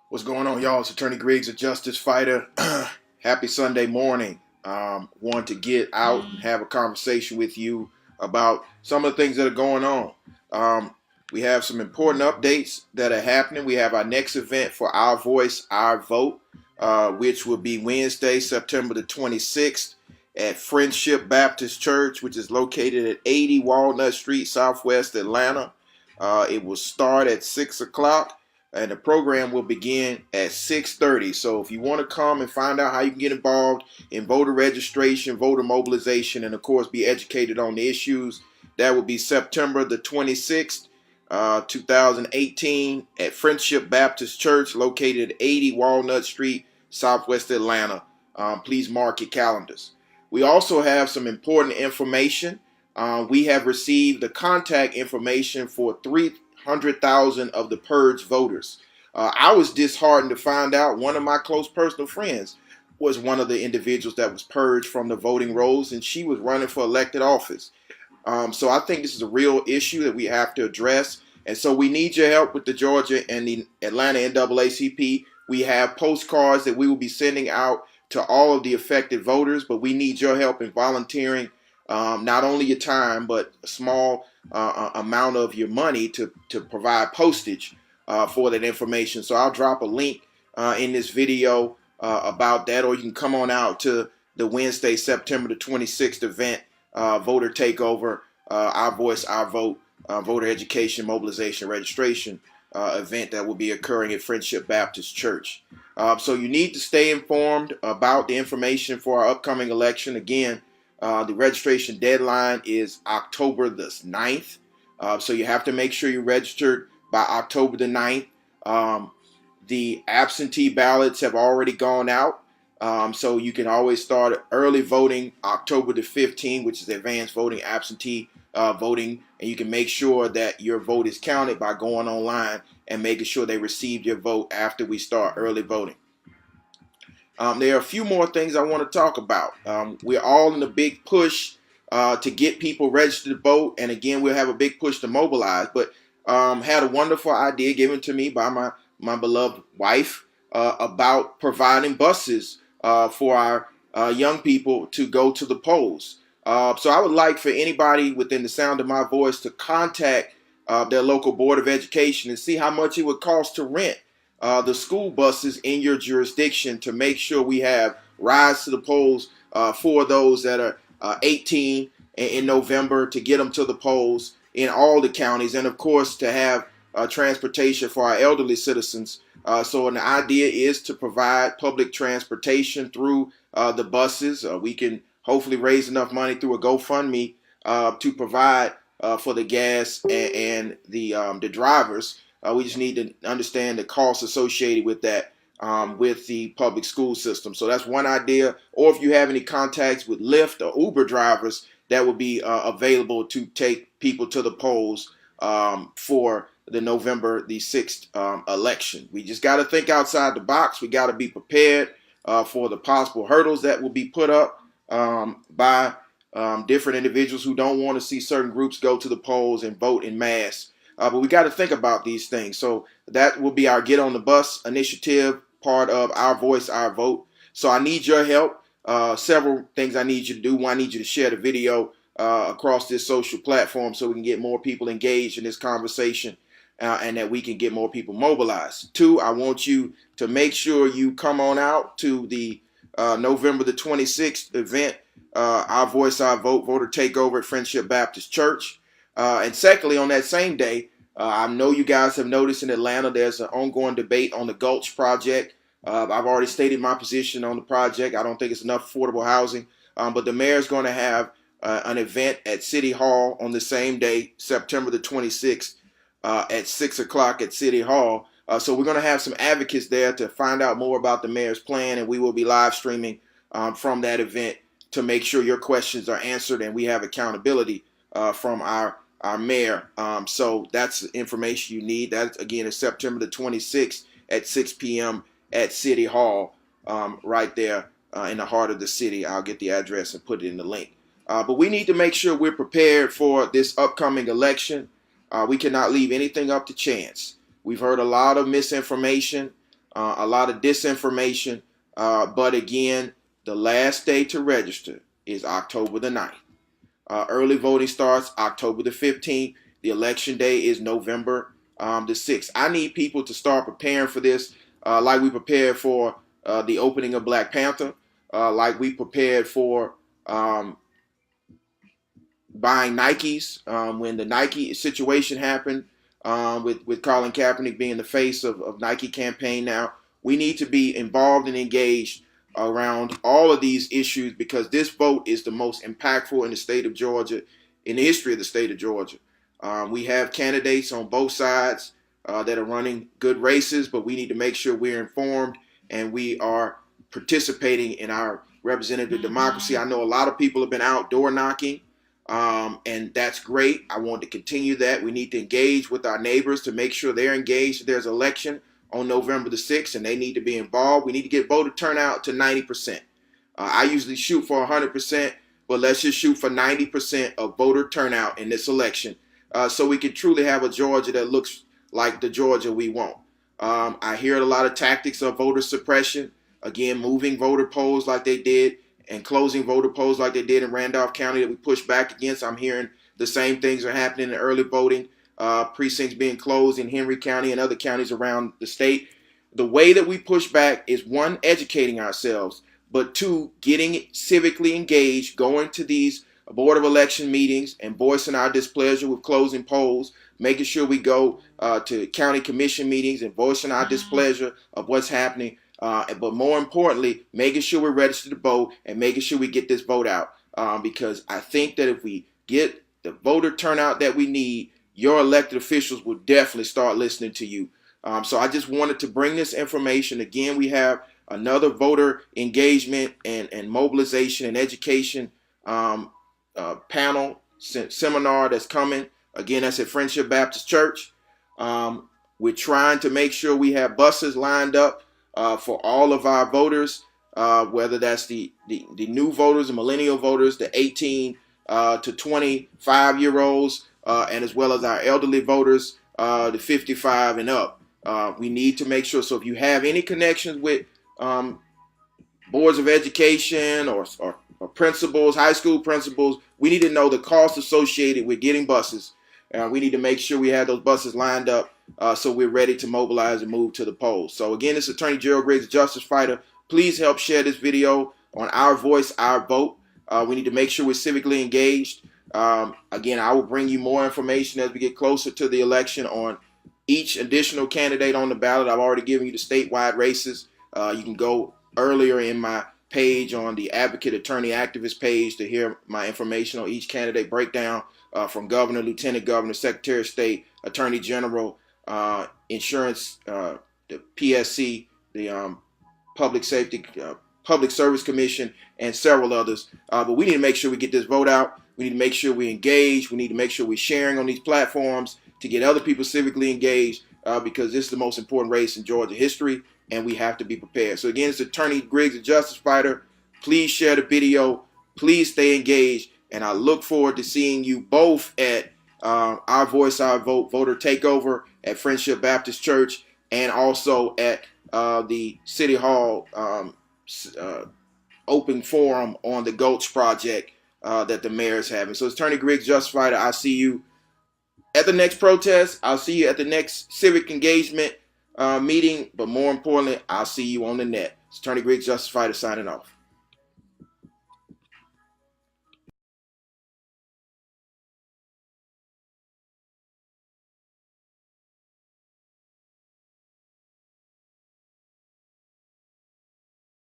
What's going on, y'all? It's Attorney Griggs, a justice fighter. Happy Sunday morning. Want to get out and have a conversation with you about some of the things that are going on. We have some important updates that are happening. We have our next event for Our Voice, Our Vote, which will be Wednesday, September the 26th at Friendship Baptist Church, which is located at 80 Walnut Street, Southwest Atlanta. It will start at 6 o'clock and the program will begin at 6:30. So if you want to come and find out how you can get involved in voter registration, voter mobilization, and of course be educated on the issues, that will be September the 26th, 2018 at Friendship Baptist Church located at 80 Walnut Street, Southwest Atlanta. Please mark your calendars. We also have some important information. We have received the contact information for 300,000 of the purge voters. I was disheartened to find out one of my close personal friends was one of the individuals that was purged from the voting rolls, and she was running for elected office. So I think this is a real issue that we have to address. And so we need your help with the Georgia and the Atlanta NAACP. We have postcards that we will be sending out to all of the affected voters, but we need your help in volunteering, not only your time, but a small amount of your money to provide postage for that information. So I'll drop a link in this video about that, or you can come on out to the Wednesday, September the 26th event, voter takeover, Our Voice, Our Vote, voter education, mobilization, registration event that will be occurring at Friendship Baptist Church. So you need to stay informed about the information for our upcoming election. Again, the registration deadline is October the 9th. So you have to make sure you're registered by October the 9th. The absentee ballots have already gone out. So you can always start early voting October the 15th, which is advanced voting, absentee voting. And you can make sure that your vote is counted by going online and making sure they received your vote after we start early voting. There are a few more things I want to talk about. We're all in a big push to get people registered to vote. And again, we'll have a big push to mobilize. But had a wonderful idea given to me by my beloved wife about providing buses for our young people to go to the polls. So I would like for anybody within the sound of my voice to contact their local board of education and see how much it would cost to rent the school buses in your jurisdiction to make sure we have rides to the polls for those that are 18 in November, to get them to the polls in all the counties, and of course to have transportation for our elderly citizens. So the idea is to provide public transportation through the buses. We can hopefully raise enough money through a GoFundMe to provide for the gas and the drivers. We just need to understand the costs associated with that with the public school system. So that's one idea. Or if you have any contacts with Lyft or Uber drivers, that would be available to take people to the polls for the November the 6th election. We just got to think outside the box. We got to be prepared for the possible hurdles that will be put up by different individuals who don't want to see certain groups go to the polls and vote in mass. But we got to think about these things. So that will be our Get on the Bus initiative, part of Our Voice, Our Vote. So I need your help. Several things I need you to do. One, I need you to share the video across this social platform so we can get more people engaged in this conversation and that we can get more people mobilized. Two, I want you to make sure you come on out to the November the 26th event, Our Voice, Our Vote, voter takeover at Friendship Baptist Church. And secondly, on that same day, I know you guys have noticed in Atlanta there's an ongoing debate on the Gulch project. I've already stated my position on the project. I don't think it's enough affordable housing. But the mayor is going to have an event at City Hall on the same day, September the 26th, at 6 o'clock at City Hall. So we're going to have some advocates there to find out more about the mayor's plan, and we will be live streaming from that event to make sure your questions are answered and we have accountability from our mayor. So that's the information you need. That again is September the 26th at 6 p.m. at City Hall, right there in the heart of the city. I'll get the address and put it in the link. But we need to make sure we're prepared for this upcoming election. We cannot leave anything up to chance. We've heard a lot of misinformation a lot of disinformation. But again, the last day to register is October the 9th. Early voting starts October the 15th. The election day is November the 6th. I need people to start preparing for this like we prepared for the opening of Black Panther, like we prepared for buying Nikes when the Nike situation happened, with Colin Kaepernick being the face of Nike campaign now. We need to be involved and engaged around all of these issues, because this vote is the most impactful in the state of Georgia, in the history of the state of Georgia. We have candidates on both sides that are running good races, but we need to make sure we're informed and we are participating in our representative democracy. I know a lot of people have been out door knocking, and that's great. I want to continue that. We need to engage with our neighbors to make sure they're engaged. There's an election on November the 6th, and they need to be involved. We need to get voter turnout to 90%. I usually shoot for 100%, but let's just shoot for 90% of voter turnout in this election, so we can truly have a Georgia that looks like the Georgia we want. I hear a lot of tactics of voter suppression, again, moving voter polls like they did and closing voter polls like they did in Randolph County that we push back against. I'm hearing the same things are happening in early voting. Precincts being closed in Henry County and other counties around the state. The way that we push back is, one, educating ourselves, but two, getting civically engaged, going to these Board of Election meetings and voicing our displeasure with closing polls, making sure we go to county commission meetings and voicing our displeasure of what's happening. But more importantly, making sure we're registered to vote and making sure we get this vote out. Because I think that if we get the voter turnout that we need, your elected officials will definitely start listening to you. So I just wanted to bring this information. Again, we have another voter engagement and mobilization and education panel seminar that's coming. Again, that's at Friendship Baptist Church. We're trying to make sure we have buses lined up for all of our voters, whether that's the new voters, the millennial voters, the 18 to 25-year-olds, and as well as our elderly voters, the 55 and up. We need to make sure, so if you have any connections with boards of education or principals, high school principals, we need to know the cost associated with getting buses. We need to make sure we have those buses lined up so we're ready to mobilize and move to the polls. So again, this is Attorney Gerald Griggs, Justice Fighter. Please help share this video on Our Voice, Our Vote. We need to make sure we're civically engaged. Again, I will bring you more information as we get closer to the election on each additional candidate on the ballot. I've already given you the statewide races. You can go earlier in my page on the Advocate Attorney Activist page to hear my information on each candidate breakdown, from governor, lieutenant governor, secretary of state, attorney general, insurance, the PSC, the public safety, public service commission, and several others. But we need to make sure we get this vote out. We need to make sure we engage. We need to make sure we're sharing on these platforms to get other people civically engaged, because this is the most important race in Georgia history, and we have to be prepared. So again, it's Attorney Griggs, the Justice Fighter. Please share the video. Please stay engaged, and I look forward to seeing you both at Our Voice, Our Vote voter takeover at Friendship Baptist Church, and also at the City Hall open forum on the Gulch Project that the mayor is having. So it's Attorney Griggs, Justice Fighter. I'll see you at the next protest. I'll see you at the next civic engagement meeting. But more importantly, I'll see you on the net. It's Attorney Griggs, Justice Fighter, signing off.